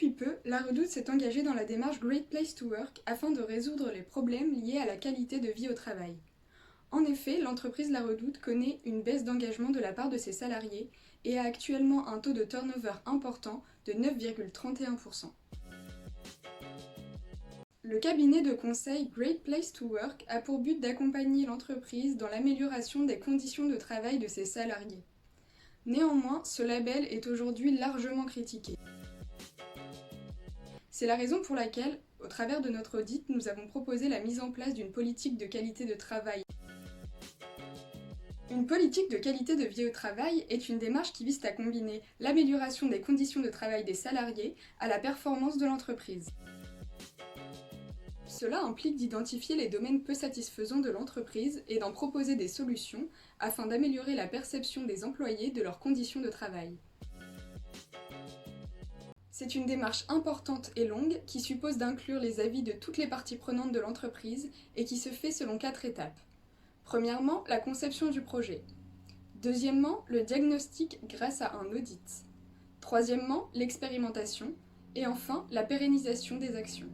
Depuis peu, la Redoute s'est engagée dans la démarche Great Place to Work afin de résoudre les problèmes liés à la qualité de vie au travail. En effet, l'entreprise La Redoute connaît une baisse d'engagement de la part de ses salariés et a actuellement un taux de turnover important de 9,31%. Le cabinet de conseil Great Place to Work a pour but d'accompagner l'entreprise dans l'amélioration des conditions de travail de ses salariés. Néanmoins, ce label est aujourd'hui largement critiqué. C'est la raison pour laquelle, au travers de notre audit, nous avons proposé la mise en place d'une politique de qualité de travail. Une politique de qualité de vie au travail est une démarche qui vise à combiner l'amélioration des conditions de travail des salariés à la performance de l'entreprise. Cela implique d'identifier les domaines peu satisfaisants de l'entreprise et d'en proposer des solutions afin d'améliorer la perception des employés de leurs conditions de travail. C'est une démarche importante et longue qui suppose d'inclure les avis de toutes les parties prenantes de l'entreprise et qui se fait selon 4 étapes. Premièrement, la conception du projet. Deuxièmement, le diagnostic grâce à un audit. Troisièmement, l'expérimentation. Et enfin, la pérennisation des actions.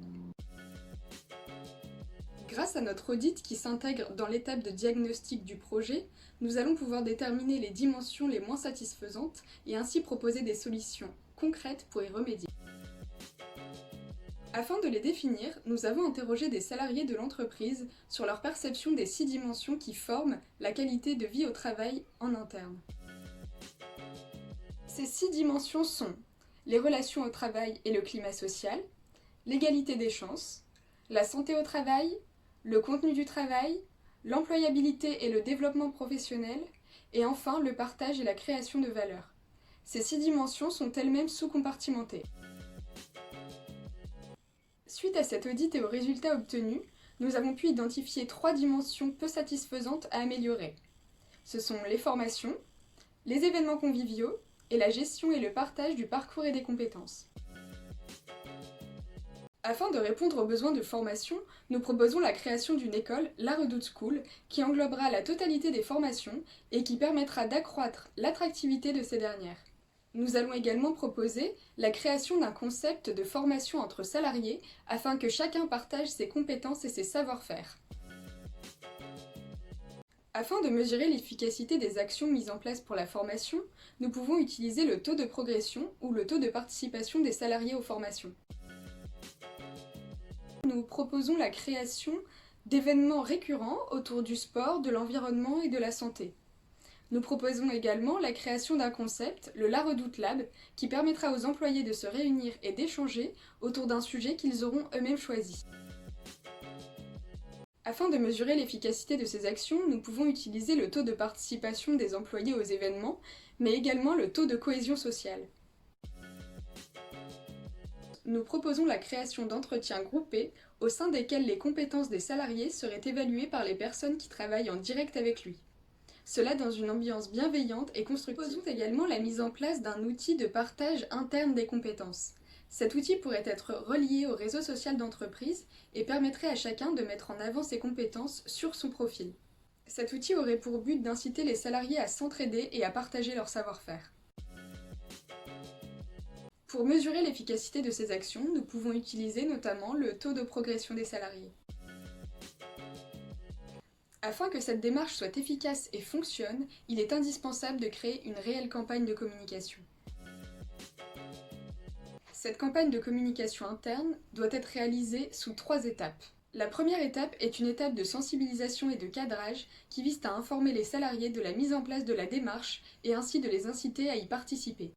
Grâce à notre audit qui s'intègre dans l'étape de diagnostic du projet, nous allons pouvoir déterminer les dimensions les moins satisfaisantes et ainsi proposer des solutions concrètes pour y remédier. Afin de les définir, nous avons interrogé des salariés de l'entreprise sur leur perception des 6 dimensions qui forment la qualité de vie au travail en interne. Ces 6 dimensions sont les relations au travail et le climat social, l'égalité des chances, la santé au travail, le contenu du travail, l'employabilité et le développement professionnel, et enfin le partage et la création de valeur. Ces 6 dimensions sont elles-mêmes sous-compartimentées. Suite à cet audit et aux résultats obtenus, nous avons pu identifier 3 dimensions peu satisfaisantes à améliorer. Ce sont les formations, les événements conviviaux et la gestion et le partage du parcours et des compétences. Afin de répondre aux besoins de formation, nous proposons la création d'une école, la Redoute School, qui englobera la totalité des formations et qui permettra d'accroître l'attractivité de ces dernières. Nous allons également proposer la création d'un concept de formation entre salariés afin que chacun partage ses compétences et ses savoir-faire. Afin de mesurer l'efficacité des actions mises en place pour la formation, nous pouvons utiliser le taux de progression ou le taux de participation des salariés aux formations. Nous proposons la création d'événements récurrents autour du sport, de l'environnement et de la santé. Nous proposons également la création d'un concept, le La Redoute Lab, qui permettra aux employés de se réunir et d'échanger autour d'un sujet qu'ils auront eux-mêmes choisi. Afin de mesurer l'efficacité de ces actions, nous pouvons utiliser le taux de participation des employés aux événements, mais également le taux de cohésion sociale. Nous proposons la création d'entretiens groupés au sein desquels les compétences des salariés seraient évaluées par les personnes qui travaillent en direct avec lui. Cela dans une ambiance bienveillante et constructive. Nous proposons également la mise en place d'un outil de partage interne des compétences. Cet outil pourrait être relié au réseau social d'entreprise et permettrait à chacun de mettre en avant ses compétences sur son profil. Cet outil aurait pour but d'inciter les salariés à s'entraider et à partager leur savoir-faire. Pour mesurer l'efficacité de ces actions, nous pouvons utiliser notamment le taux de progression des salariés. Afin que cette démarche soit efficace et fonctionne, il est indispensable de créer une réelle campagne de communication. Cette campagne de communication interne doit être réalisée sous 3 étapes. La première étape est une étape de sensibilisation et de cadrage qui vise à informer les salariés de la mise en place de la démarche et ainsi de les inciter à y participer.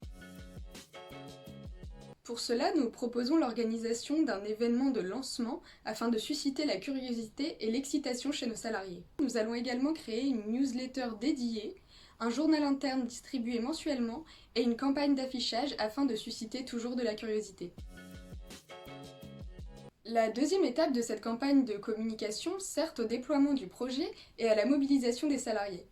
Pour cela, nous proposons l'organisation d'un événement de lancement afin de susciter la curiosité et l'excitation chez nos salariés. Nous allons également créer une newsletter dédiée, un journal interne distribué mensuellement et une campagne d'affichage afin de susciter toujours de la curiosité. La deuxième étape de cette campagne de communication sert au déploiement du projet et à la mobilisation des salariés.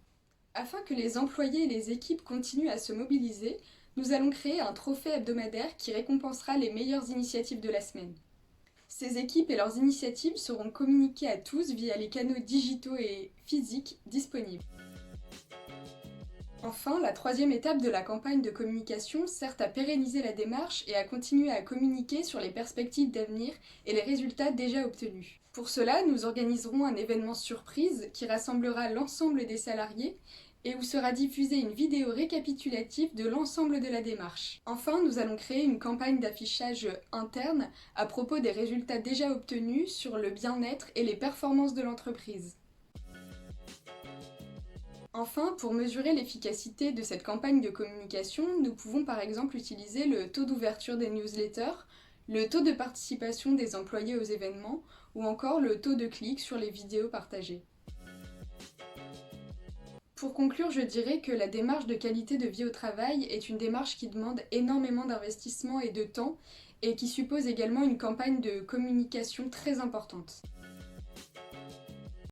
Afin que les employés et les équipes continuent à se mobiliser, nous allons créer un trophée hebdomadaire qui récompensera les meilleures initiatives de la semaine. Ces équipes et leurs initiatives seront communiquées à tous via les canaux digitaux et physiques disponibles. Enfin, la troisième étape de la campagne de communication sert à pérenniser la démarche et à continuer à communiquer sur les perspectives d'avenir et les résultats déjà obtenus. Pour cela, nous organiserons un événement surprise qui rassemblera l'ensemble des salariés et où sera diffusée une vidéo récapitulative de l'ensemble de la démarche. Enfin, nous allons créer une campagne d'affichage interne à propos des résultats déjà obtenus sur le bien-être et les performances de l'entreprise. Enfin, pour mesurer l'efficacité de cette campagne de communication, nous pouvons par exemple utiliser le taux d'ouverture des newsletters, le taux de participation des employés aux événements ou encore le taux de clics sur les vidéos partagées. Pour conclure, je dirais que la démarche de qualité de vie au travail est une démarche qui demande énormément d'investissement et de temps et qui suppose également une campagne de communication très importante.